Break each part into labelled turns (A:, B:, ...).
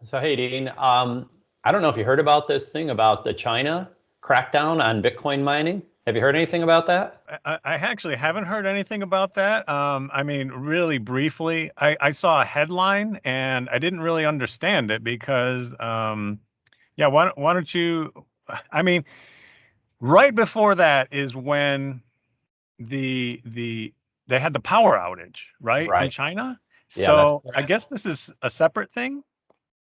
A: So hey, Dean, I don't know if you heard about this thing about the China crackdown on Bitcoin mining. Have you heard anything about that?
B: I actually haven't heard anything about that. I mean, really briefly, I saw a headline and I didn't really understand it because, yeah, why don't you? I mean, right before that is when the they had the power outage, right, in
A: Right.
B: China.
A: Yeah, that's
B: So I
A: correct.
B: guess this is a separate thing.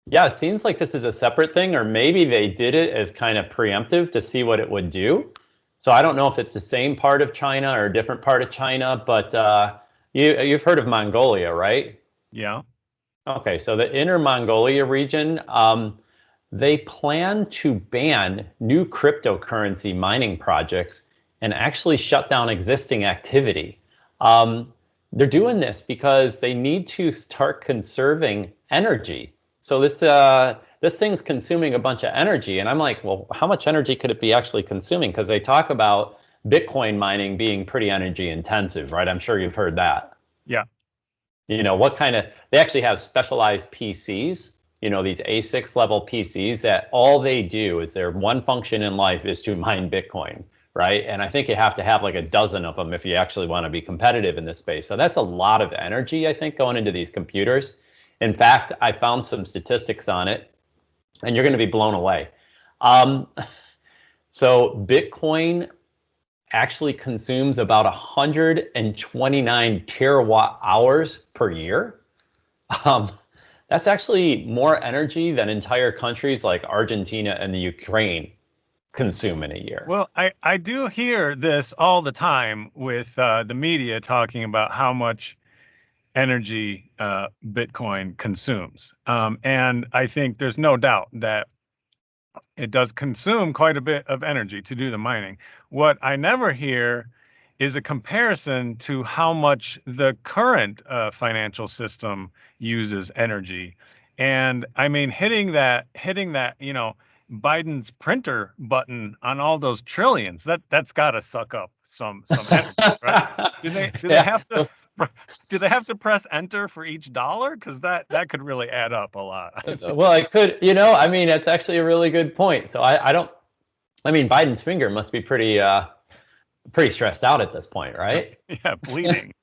A: Yeah, it seems like this is a separate thing, or maybe they did it as kind of preemptive to see what it would do. So I don't know if it's the same part of China or a different part of China, but you've heard of Mongolia, right?
B: Yeah.
A: Okay, so the Inner Mongolia region, they plan to ban new cryptocurrency mining projects and actually shut down existing activity. Um, they're doing this because they need to start conserving energy. So this thing's consuming a bunch of energy, and I'm like, well, how much energy could it be actually consuming? Because they talk about Bitcoin mining being pretty energy intensive, right? I'm sure you've heard that.
B: Yeah.
A: What kind of, they actually have specialized PCs, these A6 level PCs that all they do is their one function in life is to mine Bitcoin, right? And I think you have to have like a dozen of them if you actually want to be competitive in this space. So that's a lot of energy, I think, going into these computers. In fact, I found some statistics on it, and you're going to be blown away. Um, so Bitcoin actually consumes about 129 terawatt hours per year. Um, that's actually more energy than entire countries like Argentina and the Ukraine consume in a year.
B: Well, I do hear this all the time with the media talking about how much energy Bitcoin consumes. And I think there's no doubt that it does consume quite a bit of energy to do the mining. What I never hear is a comparison to how much the current financial system uses energy. And I mean, hitting that, Biden's printer button on all those trillions, that's got to suck up some energy, right? Do they
A: Yeah.
B: have to do they have to press enter for each dollar? Because that could really add up a lot.
A: Well, I could, I mean, that's actually a really good point. So I don't, I mean, Biden's finger must be pretty stressed out at this point, right?
B: Yeah, bleeding.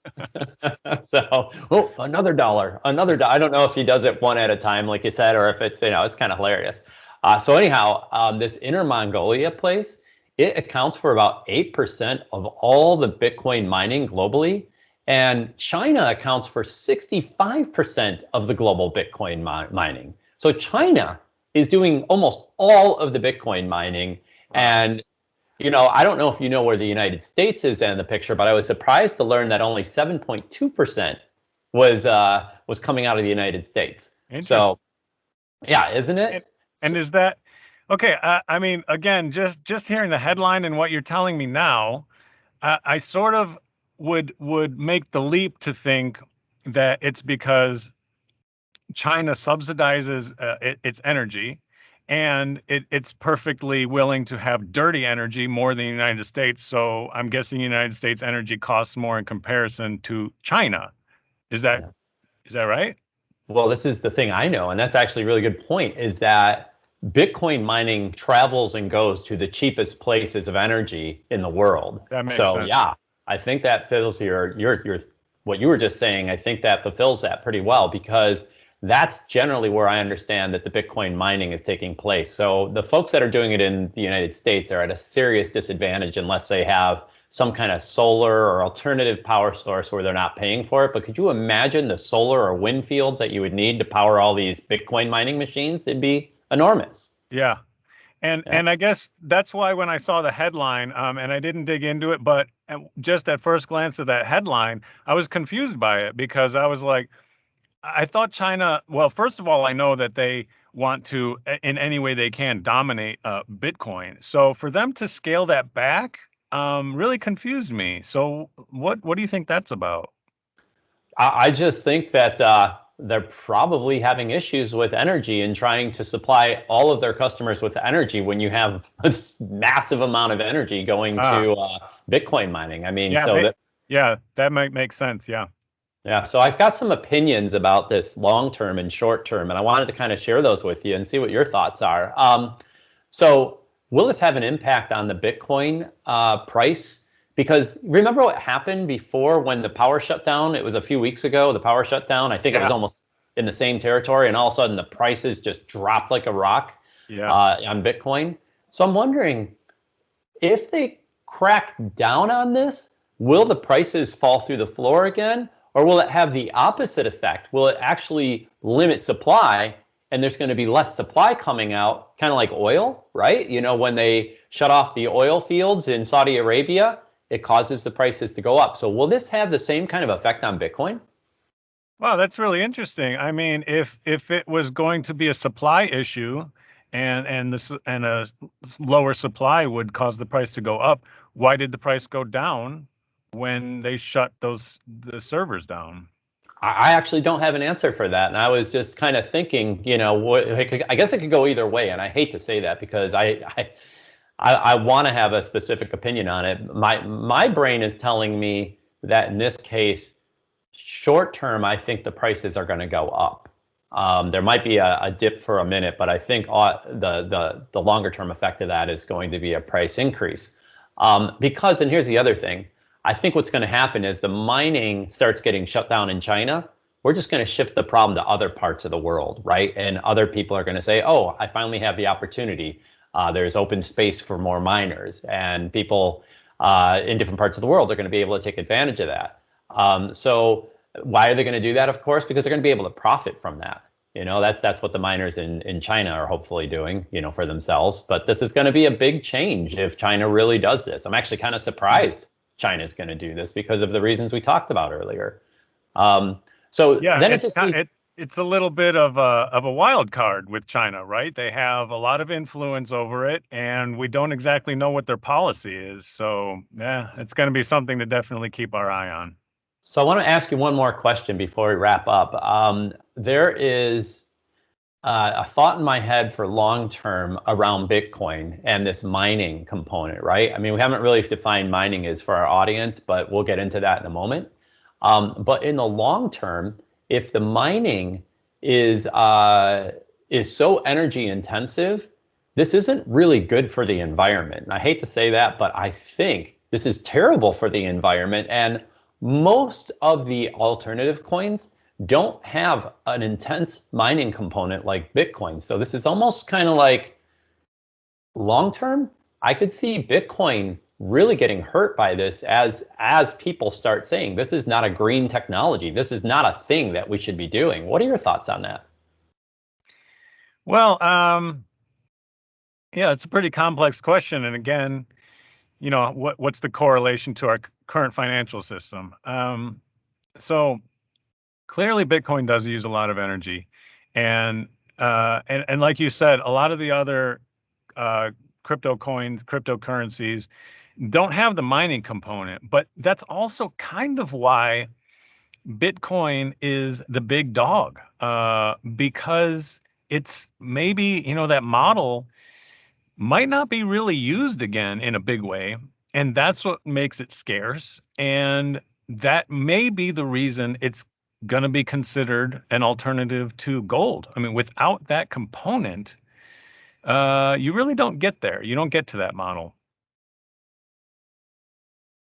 A: So, oh, another dollar, another dollar. I don't know if he does it one at a time, like you said, or if it's, it's kind of hilarious. So anyhow, this Inner Mongolia place, it accounts for about 8% of all the Bitcoin mining globally. And China accounts for 65% of the global Bitcoin mining. So China is doing almost all of the Bitcoin mining.
B: Wow.
A: And I don't know if you know where the United States is in the picture, but I was surprised to learn that only 7.2% was coming out of the United States.
B: Interesting.
A: So yeah, isn't
B: And,
A: it?
B: and
A: So,
B: is that okay? I mean, again, just hearing the headline and what you're telling me now, I sort of would make the leap to think that it's because China subsidizes its energy, and it's perfectly willing to have dirty energy more than the United States. So I'm guessing the United States energy costs more in comparison to China. Is that
A: yeah.
B: is that right?
A: Well, this is the thing I know, and that's actually a really good point, is that Bitcoin mining travels and goes to the cheapest places of energy in the world.
B: That makes
A: So
B: sense.
A: yeah, I think that fills your what you were just saying. I think that fulfills that pretty well because that's generally where I understand that the Bitcoin mining is taking place. So the folks that are doing it in the United States are at a serious disadvantage unless they have some kind of solar or alternative power source where they're not paying for it. But could you imagine the solar or wind fields that you would need to power all these Bitcoin mining machines? It'd be enormous.
B: Yeah. And
A: Yeah.
B: and I guess that's why when I saw the headline, and I didn't dig into it, but just at first glance of that headline, I was confused by it because I was like, I thought China. Well, first of all, I know that they want to, in any way they can, dominate Bitcoin. So for them to scale that back, really confused me. So what do you think that's about?
A: I just think that they're probably having issues with energy and trying to supply all of their customers with energy when you have this massive amount of energy going
B: Ah,
A: to Bitcoin mining. I mean,
B: yeah,
A: so that
B: yeah, that might make sense. Yeah.
A: Yeah, so I've got some opinions about this long term and short term, and I wanted to kind of share those with you and see what your thoughts are. So, will this have an impact on the Bitcoin price? Because remember what happened before when the power shut down? It was a few weeks ago, the power shut down. I think it was
B: Yeah.
A: almost in the same territory, and all of a sudden the prices just dropped like a rock
B: Yeah.
A: on Bitcoin. So, I'm wondering if they crack down on this, will the prices fall through the floor again? Or will it have the opposite effect? Will it actually limit supply and there's going to be less supply coming out, kind of like oil, right? You know, when they shut off the oil fields in Saudi Arabia, it causes the prices to go up. So will this have the same kind of effect on Bitcoin?
B: Wow, that's really interesting. I mean, if it was going to be a supply issue and a lower supply would cause the price to go up, why did the price go down when they shut the servers down?
A: I actually don't have an answer for that. And I was just kind of thinking, you know, I guess it could go either way. And I hate to say that because I want to have a specific opinion on it. My brain is telling me that in this case, short term, I think the prices are going to go up. There might be a dip for a minute, but I think the longer term effect of that is going to be a price increase. Because, and here's the other thing, I think what's going to happen is the mining starts getting shut down in China. We're just going to shift the problem to other parts of the world, right? And other people are going to say, oh, I finally have the opportunity. There's open space for more miners, and people in different parts of the world are going to be able to take advantage of that. So why are they going to do that? Of course, because they're going to be able to profit from that. You know, that's what the miners in China are hopefully doing, you know, for themselves. But this is going to be a big change if China really does this. I'm actually kind of surprised China's going to do this because of the reasons we talked about earlier. So
B: Yeah,
A: then it just leaves.
B: it's a little bit of a wild card with China, right? They have a lot of influence over it, and we don't exactly know what their policy is. So, yeah, it's going to be something to definitely keep our eye on.
A: So I want to ask you one more question before we wrap up. There is a thought in my head for long term around Bitcoin and this mining component, right? I mean, we haven't really defined mining as for our audience, but we'll get into that in a moment. But in the long term, if the mining is so energy intensive, this isn't really good for the environment. And I hate to say that, but I think this is terrible for the environment. And most of the alternative coins don't have an intense mining component like Bitcoin. So this is almost kind of like long term. I could see Bitcoin really getting hurt by this as people start saying this is not a green technology. This is not a thing that we should be doing. What are your thoughts on that?
B: Well, yeah, it's a pretty complex question, and again, what's the correlation to our current financial system? So clearly, Bitcoin does use a lot of energy, and and like you said, a lot of the other uh, crypto coins, cryptocurrencies don't have the mining component, but that's also kind of why Bitcoin is the big dog, because it's maybe, that model might not be really used again in a big way. And that's what makes it scarce. And that may be the reason it's going to be considered an alternative to gold. I mean, without that component, you really don't get there. You don't get to that model.